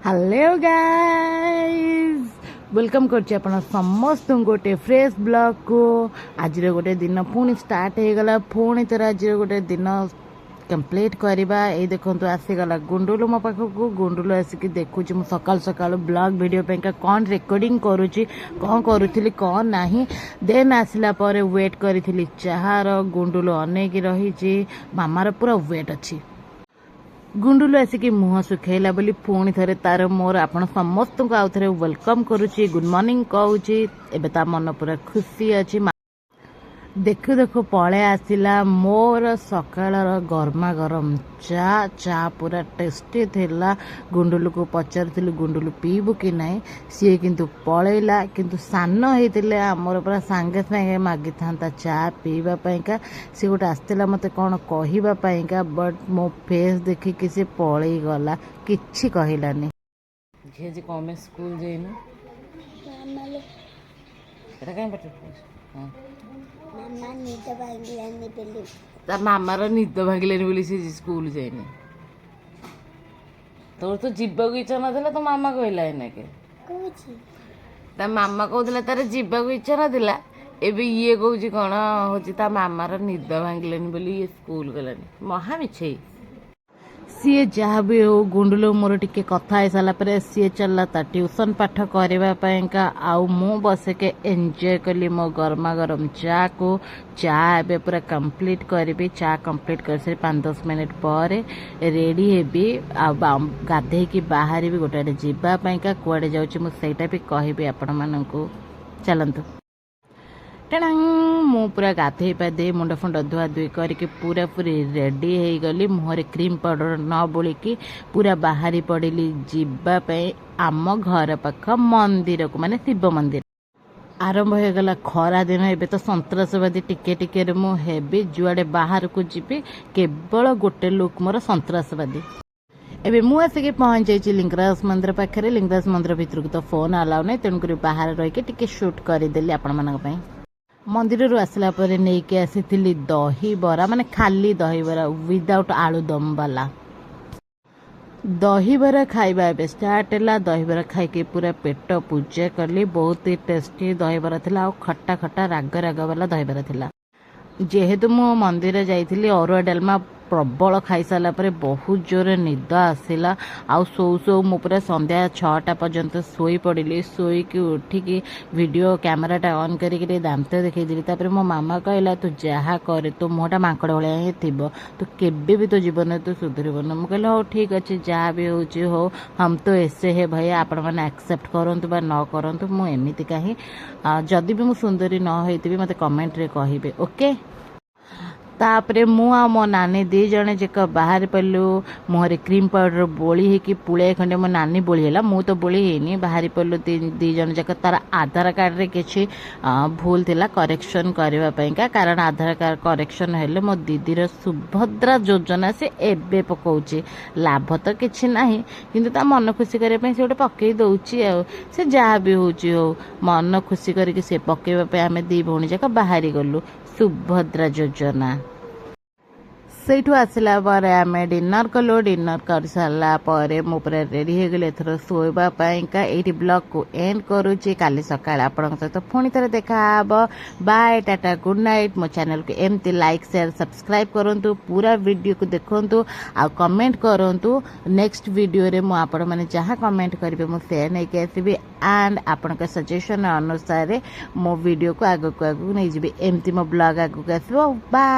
Hello guys welcome करछि आपण समस्त गोटे फ्रेश ब्लॉग को। आज गोटे दिन पुणी स्टार्ट हो गला, पुणी तर आज गोटे दिन कंप्लीट करवा। ये देखो आसीगला गुंडुलु मो पाखक, गुंडुलु आसिक देखुँ मु सकाल सकाल ब्लॉग वीडियो पे कौन रेकर्डिंग करुच्ची कौन करुली कौन नहीं। देन आसला पर वेट करी चाहार गुंडुलु अनेक रही मामार पूरा वेट अच्छी। गुंडुलु आसिकी मुह सुखेला बोली पुणी थे तार मोर आपण समस्त को आउ थे वेलकम करुच्ची, गुड मॉर्निंग कहूँ। एबे ता मन पूरा खुशी अच्छी। देखु देखु पळे आसिला मोर सकाळर गरमा गरम चा पूरा टेस्टी थिला। गुंडुलु को पचारथिलु गुंडुलु पीबु कि नहीं, सी किंतु पळेला। किंतु सान होइतिले हमर पूरा सांगे सांगे मागी थांता चा पीबा पईका। सी गोटे आस्तिला मते कोन कहिबा पईका, बट मो फेस देखि कि से पळेई गला, किछि कहिलानी। झे जे कमे स्कूल जेनु मामा एटा काई बटे हां मामा निद भांगिलानी बेली ता मामार निद भांगिलानी बोली से स्कूल जाइनी। तोर तो जिब्बा को इच्छा नथिला तो मामा कहला एना के कहूची ता मामा कहउतला तार जिब्बा को इच्छा नथिला। एबे ये कहूची कोन होची ता मामार निद भांगिलानी बोली ये स्कूल गलानी। महा मिछे सी जहाँ भी हो गुंडुलु मोर टिके कथा हो सारा पर सी चलला ता ट्यूशन पाठ करने आउ मु बसे के एंजॉय कली मो गरमा गरम चा को। चा एबे पूरा कंप्लीट करी, चा कंप्लीट कर सारी 5-10 मिनट पर रेडी हेबी गाधे की बाहर भी गोटे जावाई कुआडे जाऊँ मुझा भी कहबी आपण मानू। चलतु टेणांग मु पूरा गाधे पाधे मुंड फुंड धुआ धुई करके पूरा पूरी रेडी हो गली। मुहरे क्रीम पाउडर न बोलिकी पूरा बाहरी पड़िली जीवाई आम घर पाख मंदिर को, माने शिव मंदिर। आरंभ हो गला खरा दिन। एबे तो सन्त्रासवादी टिके टिके मु हेबी जुआडे बाहर को जीवी, केवल गोटे लुक मोर सन्त्रासवादी। एबे मु आसिक पहुंच जाइए लिंगराज मंदिर पाखे। लिंगराज मंदिर भितर को तो फोन अलाउ नहीं, तेणुक बाहर रही टिके शूट करदेली आपण मानक। मंदिर रू आसला पर नेकी आसी दही बरा, माने खाली दही बरा विदाउट आलुदम वाला दही बरा खाइबा एबे स्टार्ट है। दही बरा खाइके पूरा पेट पूजा कली। बहुत ही टेस्टी दही बरा थिला, आ खट्टा खट्टा राग राग वाला दही बरा थिला। जेहेतु मु मंदिर जाइथिली अरुआ डालमा प्रबल खाई सारा पर बहुत जोर निद आसला। आउ सो सो मु पूरा संध्या 6टा पर्यंत सोई पड़िली। सोईकी उठिकी वीडियो कैमराटा ऑन करके दांत देखी। तापर मो मामा कहला तू जहा करे तो मुहटा मांकड़ भाया ही थी, तू केबे भी तो जीवन तो सुधरबन। मुझे कहले हो ठीक अच्छे जहाँ भी होची हो, हम तो ऐसे है भैया, आपण मैंने एक्सेप्ट करंतु बा न करंतु। मु एमिति काहे जदि भी मु सुंदरी न होइतिबी मते कमेंट रे कहिबे ओके। तापरे मु आ मो नानी दी जने जेक बाहर पड़लु। मुहरे क्रीम पाउडर बोली है पुळे खंडे मो नानी बोली है, मु तो बोली है बाहरी पड़लु दी जन जाक। तार आधार कार्ड रे किछि भूल थिला करेक्शन करबा पईका, कारण आधार कार्ड करेक्शन हेले मो दीदीर सुभद्रा योजना से एबे पकाउची। लाभ तो किछि नाही, किंतु ता मन खुशी करे पई से गोटे पकई दउची। आ से जहाँ भी होची हो मन खुशी करके से पकेबा पे आमे दी भौणी जाक बाहरी गलु सुभद्रा योजना। सेठू आसला पर आम डिनर कलु। डिनर कर सारा पर मु पूरा रेडी हो गले एथर सोइबा पईका। एठी ब्लॉग को एंड करूची। काली सकाळ आपन सहित पुणी थे देखा। Bye tata good night. मो चैनल को एमती लाइक शेयर सब्सक्राइब करंतु, पूरा वीडियो को देखंतु आ कमेंट करंतु। नेक्स्ट वीडियो रे मु आपण माने जहां कमेंट करिवे मु शेयर नै के आसीबी, एंड आपण के सजेशन अनुसार मो वीडियो को आगु नै जिबी। एमती मो ब्लॉग आगु आसीबो। बाय।